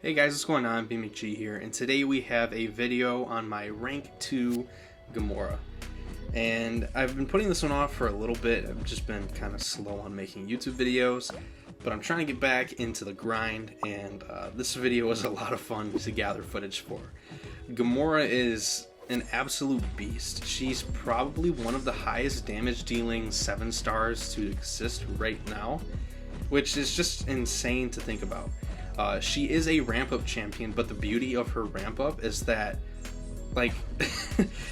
Hey guys, what's going on? BMcG here, and today we have a video on my rank 2 GAMORA. And I've been putting this one off for a little bit. I've just been kind of slow on making YouTube videos, but I'm trying to get back into the grind, and this video was a lot of fun to gather footage for. GAMORA is an absolute beast. She's probably one of the highest damage dealing 7 stars to exist right now, which is just insane to think about. She is a ramp up champion, but the beauty of her ramp up is that, like,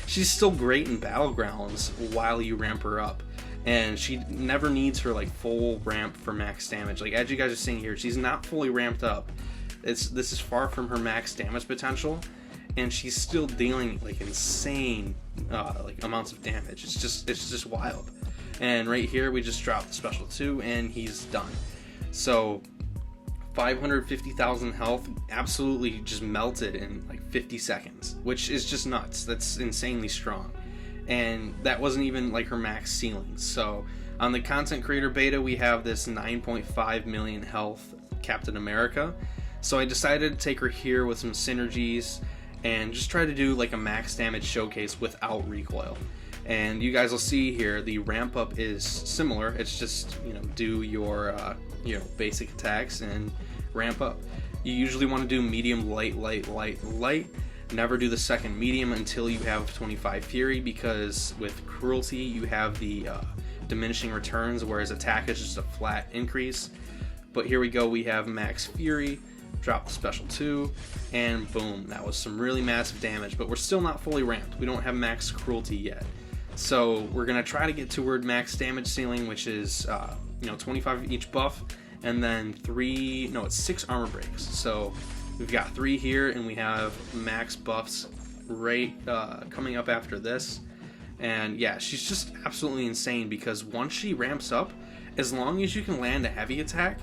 she's still great in battlegrounds while you ramp her up, and she never needs her like full ramp for max damage. Like, as you guys are seeing here, she's not fully ramped up. This is far from her max damage potential, and she's still dealing like insane like amounts of damage. It's just wild. And right here we just dropped the special 2 and he's done. So 550,000 health absolutely just melted in like 50 seconds, which is just nuts. That's insanely strong. And that wasn't even like her max ceiling. So on the content creator beta, we have this 9.5 million health Captain America. So I decided to take her here with some synergies and just try to do like a max damage showcase without recoil. And you guys will see here the ramp up is similar. It's just, you know, do your basic attacks and ramp up. You usually want to do medium, light. Never do the second medium until you have 25 fury, because with cruelty you have the diminishing returns, whereas attack is just a flat increase. But here we go, we have max fury, drop the special 2, and boom, that was some really massive damage. But we're still not fully ramped. We don't have max cruelty yet. So we're gonna try to get toward max damage ceiling, which is 25 each buff, and then 6 armor breaks. So we've got 3 here, and we have max buffs right coming up after this. And yeah, she's just absolutely insane, because once she ramps up, as long as you can land a heavy attack,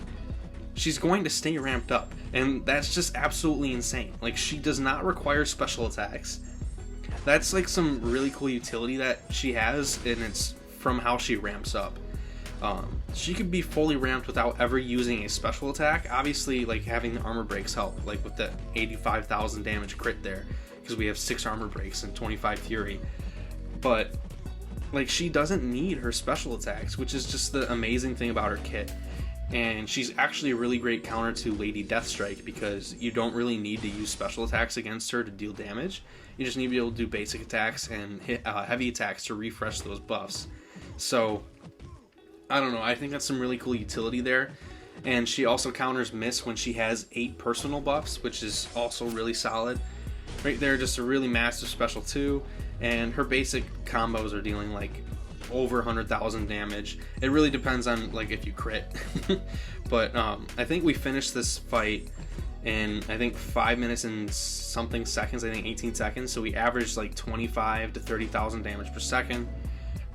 she's going to stay ramped up, and that's just absolutely insane. Like, she does not require special attacks. That's like some really cool utility that she has, and it's from how she ramps up. She could be fully ramped without ever using a special attack. Obviously, like, having the armor breaks help, like with the 85,000 damage crit there, because we have 6 armor breaks and 25 fury. But like, she doesn't need her special attacks, which is just the amazing thing about her kit. And she's actually a really great counter to Lady Deathstrike, because you don't really need to use special attacks against her to deal damage. You just need to be able to do basic attacks and hit heavy attacks to refresh those buffs. So I don't know, I think that's some really cool utility there. And she also counters miss when she has 8 personal buffs, which is also really solid. Right there, just a really massive special 2, and her basic combos are dealing like over 100,000 damage. It really depends on like if you crit. But I think we finished this fight in, I think, 5 minutes and something seconds, I think 18 seconds. So we averaged like 25 to 30,000 damage per second.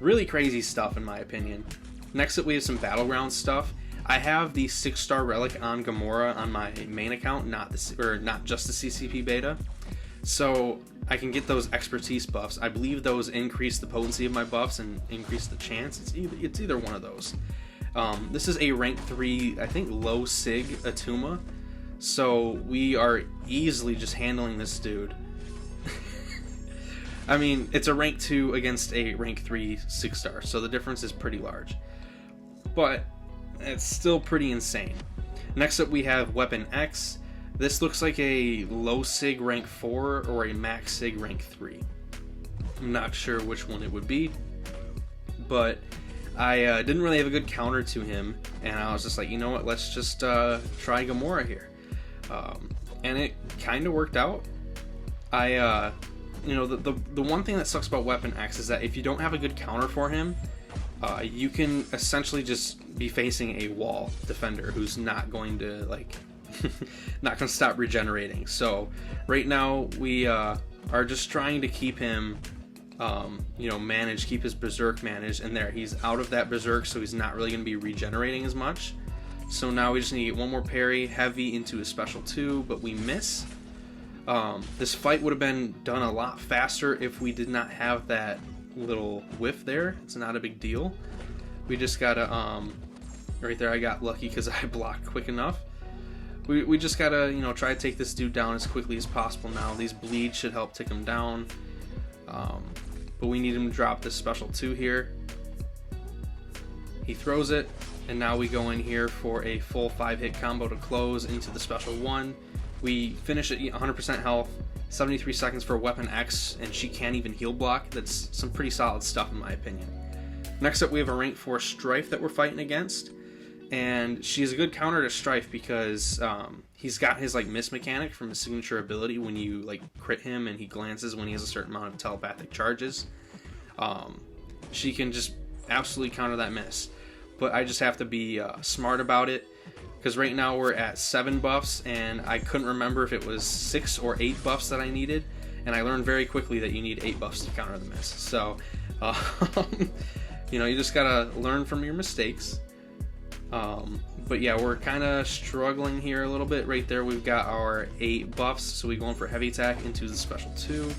Really crazy stuff in my opinion. Next up we have some battleground stuff. I have the 6-star relic on GAMORA on my main account, not just the CCP beta. So I can get those expertise buffs. I believe those increase the potency of my buffs and increase the chance. It's either one of those. This is a rank 3, I think, low sig Atuma. So we are easily just handling this dude. I mean, it's a rank 2 against a rank 3 6-star, so the difference is pretty large. But it's still pretty insane. Next up we have Weapon X. This looks like a low sig rank 4 or a max sig rank 3. I'm not sure which one it would be, but I didn't really have a good counter to him, and I was just like, you know what, let's just try GAMORA here. And it kind of worked out. The one thing that sucks about Weapon X is that if you don't have a good counter for him, you can essentially just be facing a wall defender who's not going to not gonna stop regenerating. So right now we are just trying to keep him managed, keep his berserk managed, and there, he's out of that berserk, so he's not really gonna be regenerating as much. So now we just need to get one more parry, heavy into a special 2, but we miss. This fight would have been done a lot faster if we did not have that little whiff there. It's not a big deal. We just gotta right there, I got lucky because I blocked quick enough. we just gotta, you know, try to take this dude down as quickly as possible now. These bleeds should help take him down. But we need him to drop this special 2 here. He throws it, and now we go in here for a full 5-hit combo to close into the special 1. We finish at 100% health, 73 seconds for Weapon X, and she can't even heal block. That's some pretty solid stuff in my opinion. Next up we have a rank 4 Strife that we're fighting against, and she's a good counter to Strife because he's got his like miss mechanic from his signature ability when you like crit him and he glances when he has a certain amount of telepathic charges. She can just absolutely counter that miss, but I just have to be smart about it, because right now we're at 7 buffs and I couldn't remember if it was 6 or 8 buffs that I needed, and I learned very quickly that you need 8 buffs to counter the miss. So you know, you just gotta learn from your mistakes. But yeah, we're kind of struggling here a little bit. Right there we've got our 8 buffs, so we go in for heavy attack into the special 2.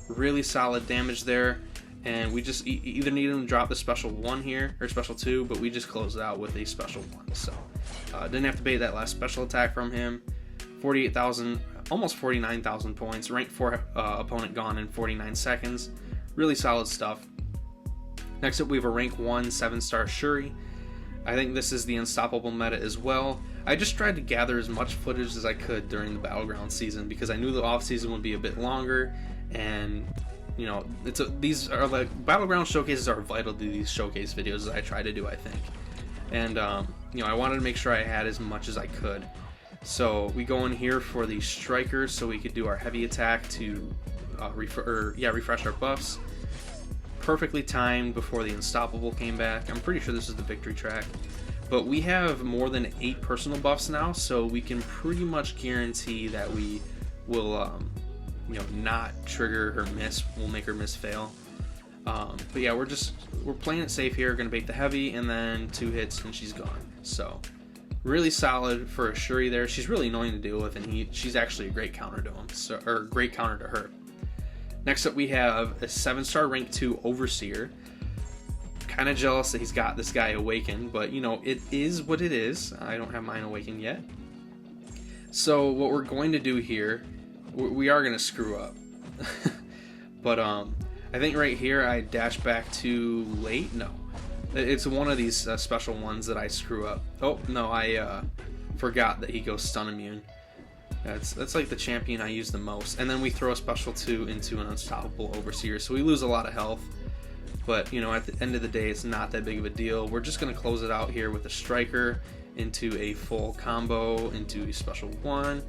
Really solid damage there, and we just either need him to drop the special 1 here or special 2, but we just closed it out with a special 1. So didn't have to bait that last special attack from him. 48,000, almost 49,000 points. Rank 4 opponent gone in 49 seconds. Really solid stuff. Next up we have a rank 1 7-star Shuri. I think this is the unstoppable meta as well. I just tried to gather as much footage as I could during the Battleground season because I knew the off season would be a bit longer, and you know, these are like Battleground showcases are vital to these showcase videos as I try to do, I think. And you know, I wanted to make sure I had as much as I could. So we go in here for the strikers so we could do our heavy attack to refresh our buffs. Perfectly timed before the unstoppable came back. I'm pretty sure this is the victory track, but we have more than 8 personal buffs now, so we can pretty much guarantee that we will you know, not trigger her miss. We'll make her miss fail. But yeah, we're playing it safe here. Gonna bait the heavy and then 2 hits and she's gone. So really solid for a Shuri there. She's really annoying to deal with, and she's actually a great counter to him, so, or great counter to her. Next up we have a 7-star rank 2 Overseer. Kind of jealous that he's got this guy awakened, but you know, it is what it is. I don't have mine awakened yet. So what we're going to do here, we are going to screw up. But I think right here I dash back too late. No, it's one of these special ones that I screw up. Oh no, I forgot that he goes stun immune. That's like the champion I use the most. And then we throw a special 2 into an unstoppable Overseer, so we lose a lot of health. But you know, at the end of the day, it's not that big of a deal. We're just going to close it out here with a striker into a full combo into a special 1.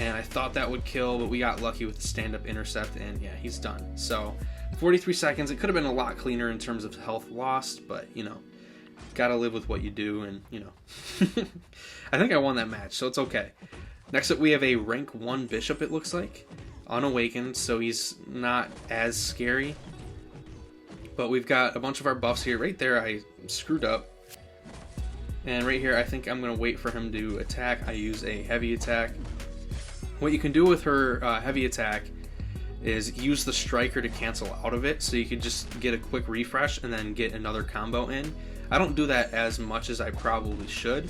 And I thought that would kill, but we got lucky with the stand-up intercept, and yeah, he's done. So 43 seconds. It could have been a lot cleaner in terms of health lost, but you know, gotta live with what you do, and you know. I think I won that match, so it's okay. Next up we have a rank 1 bishop, it looks like, unawakened, so he's not as scary. But we've got a bunch of our buffs here. Right there I screwed up, and right here I think I'm gonna wait for him to attack. I use a heavy attack. What you can do with her heavy attack is use the striker to cancel out of it, so you could just get a quick refresh and then get another combo in. I don't do that as much as I probably should,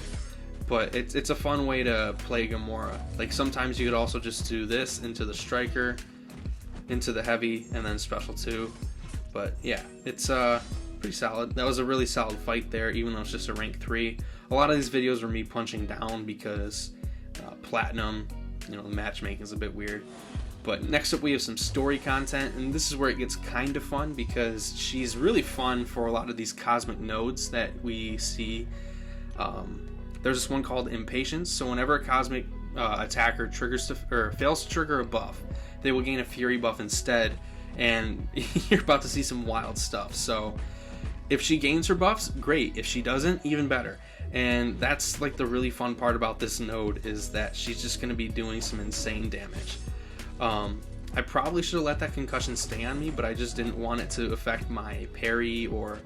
but it's a fun way to play GAMORA. Like sometimes you could also just do this into the striker, into the heavy, and then special 2. But yeah, it's pretty solid. That was a really solid fight there, even though it's just a rank 3. A lot of these videos were me punching down because platinum, you know, the matchmaking is a bit weird. But next up we have some story content, and this is where it gets kind of fun because she's really fun for a lot of these cosmic nodes that we see. There's this one called Impatience, so whenever a cosmic attacker fails to trigger a buff, they will gain a Fury buff instead, and you're about to see some wild stuff. So if she gains her buffs, great. If she doesn't, even better. And that's like the really fun part about this node, is that she's just going to be doing some insane damage. I probably should have let that concussion stay on me, but I just didn't want it to affect my parry or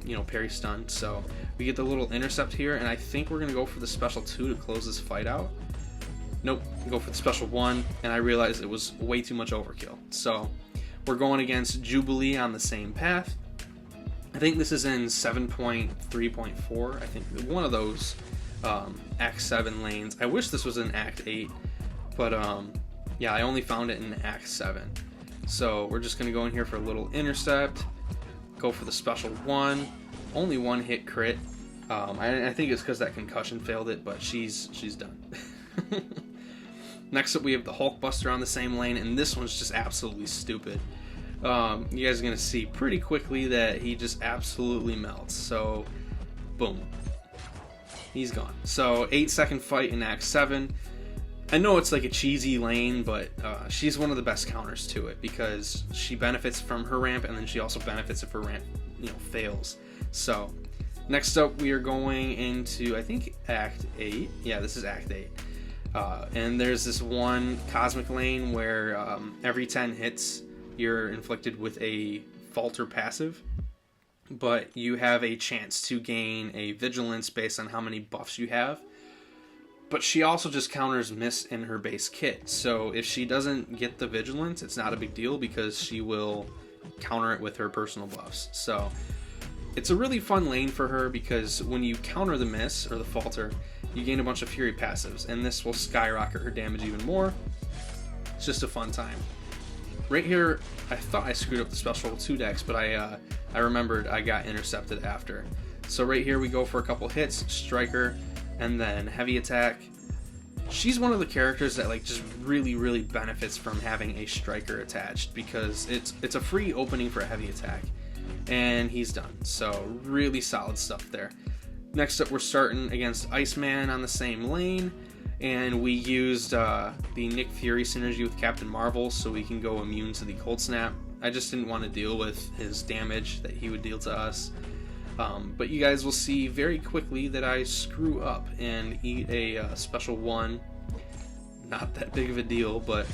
you know, parry stun. So we get the little intercept here, and I think we're going to go for the special 2 to close this fight out. Nope, go for the special 1, and I realized it was way too much overkill. So we're going against Jubilee on the same path. I think this is in 7.3.4. I think one of those Act 7 lanes. I wish this was in Act 8, but yeah, I only found it in Act 7. So we're just going to go in here for a little intercept, go for the special 1, only 1 hit crit. I think it's because that concussion failed it, but she's done. Next up, we have the Hulk Buster on the same lane, and this one's just absolutely stupid. You guys are going to see pretty quickly that he just absolutely melts. So, boom. He's gone. So, 8-second fight in Act 7. I know it's like a cheesy lane, but she's one of the best counters to it because she benefits from her ramp, and then she also benefits if her ramp, fails. So, next up, we are going into, I think, Act 8. Yeah, this is Act 8. And there's this one cosmic lane where every 10 hits you're inflicted with a falter passive, but you have a chance to gain a vigilance based on how many buffs you have. But she also just counters miss in her base kit, so if she doesn't get the vigilance, it's not a big deal because she will counter it with her personal buffs. So it's a really fun lane for her because when you counter the miss or the falter, you gain a bunch of fury passives, and this will skyrocket her damage even more. It's just a fun time. Right here, I thought I screwed up the special 2 decks, but I remembered I got intercepted after. So right here we go for a couple hits, striker, and then heavy attack. She's one of the characters that just really benefits from having a striker attached because it's a free opening for a heavy attack, and he's done. So really solid stuff there. Next up, we're starting against Iceman on the same lane, and we used the Nick Fury synergy with Captain Marvel so we can go immune to the Cold Snap. I just didn't want to deal with his damage that he would deal to us. But you guys will see very quickly that I screw up and eat a special 1. Not that big of a deal, but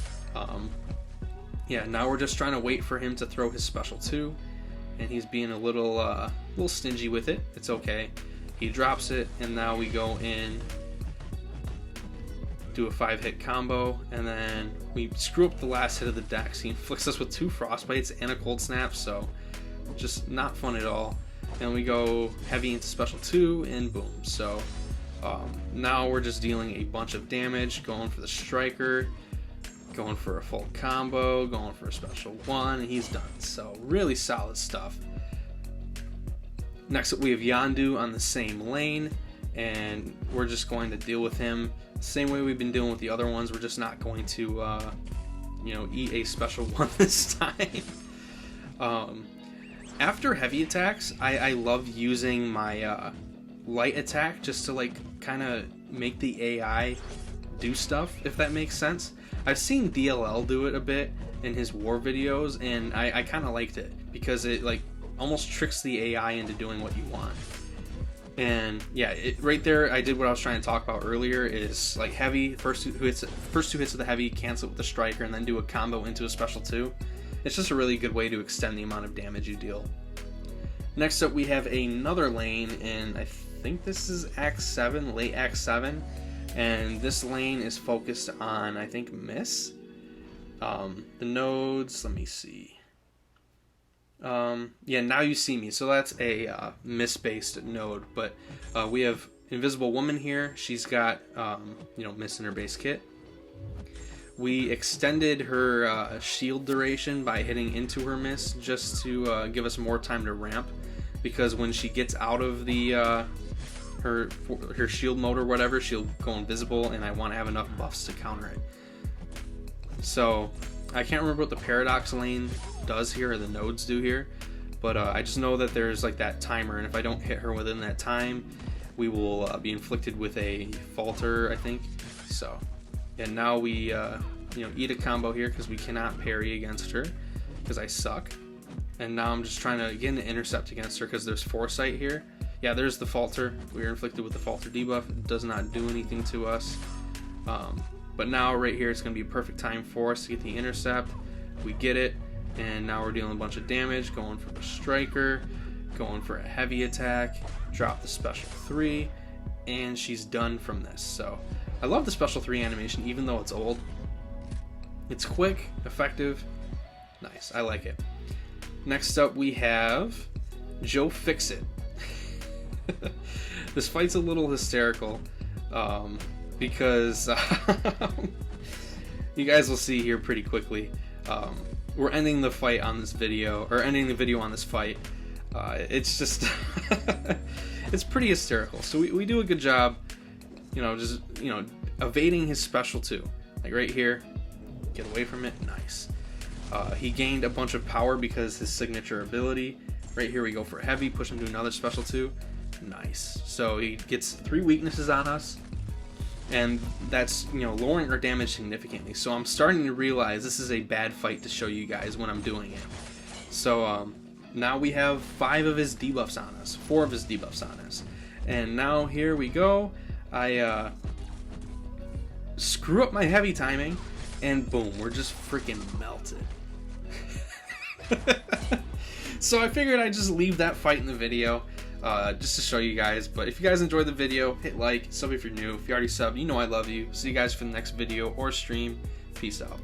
yeah, now we're just trying to wait for him to throw his special 2, and he's being a little stingy with it. It's okay. He drops it, and now we go in, do a 5-hit combo, and then we screw up the last hit of the dex. He inflicts us with 2 frostbites and a cold snap, so just not fun at all. And we go heavy into special 2, and boom. So now we're just dealing a bunch of damage, going for the striker, going for a full combo, going for a special 1, and he's done. So really solid stuff. Next up, we have Yondu on the same lane, and we're just going to deal with him the same way we've been dealing with the other ones. We're just not going to, eat a special 1 this time. After heavy attacks, I love using my light attack just to kind of make the AI do stuff, if that makes sense. I've seen DLL do it a bit in his war videos, and I kind of liked it because it almost tricks the AI into doing what you want. And yeah, right there I did what I was trying to talk about earlier, is heavy, first two hits of the heavy, cancel with the striker, and then do a combo into a special 2. It's just a really good way to extend the amount of damage you deal. Next up, we have another lane, and I think this is Act 7, late Act 7, and this lane is focused on, I think, miss. The nodes, let me see. Yeah, Now You See Me. So that's a miss-based node, but we have Invisible Woman here. She's got, miss in her base kit. We extended her shield duration by hitting into her miss just to give us more time to ramp, because when she gets out of the her shield mode or whatever, she'll go invisible, and I want to have enough buffs to counter it. So I can't remember what the paradox lane does here, or the nodes do here, but I just know that there's that timer, and if I don't hit her within that time, we will be inflicted with a falter, I think. So, and now we eat a combo here because we cannot parry against her because I suck. And now I'm just trying to get an intercept against her because there's foresight here. Yeah, there's the falter. We are inflicted with the falter debuff. It does not do anything to us. But now right here, it's going to be a perfect time for us to get the intercept. We get it, and now we're dealing a bunch of damage, going for a striker, going for a heavy attack, drop the special 3, and she's done from this. So I love the special 3 animation, even though it's old. It's quick, effective, nice. I like it. Next up, we have Joe Fixit. This fight's a little hysterical because you guys will see here pretty quickly. We're ending the fight on this video, or ending the video on this fight. It's just it's pretty hysterical. So we do a good job, just evading his special too. Like right here, get away from it. Nice. He gained a bunch of power because his signature ability. Right here we go for heavy, push him to another special too. Nice. So he gets 3 weaknesses on us, and that's lowering our damage significantly. So I'm starting to realize this is a bad fight to show you guys when I'm doing it. So now we have 5 of his debuffs on us, 4 of his debuffs on us, and now here we go. I screw up my heavy timing, and boom, we're just freaking melted. So I figured I'd just leave that fight in the video, just to show you guys. But if you guys enjoyed the video, hit like, sub if you're new. If you already subbed, you know I love you. See you guys for the next video or stream. Peace out.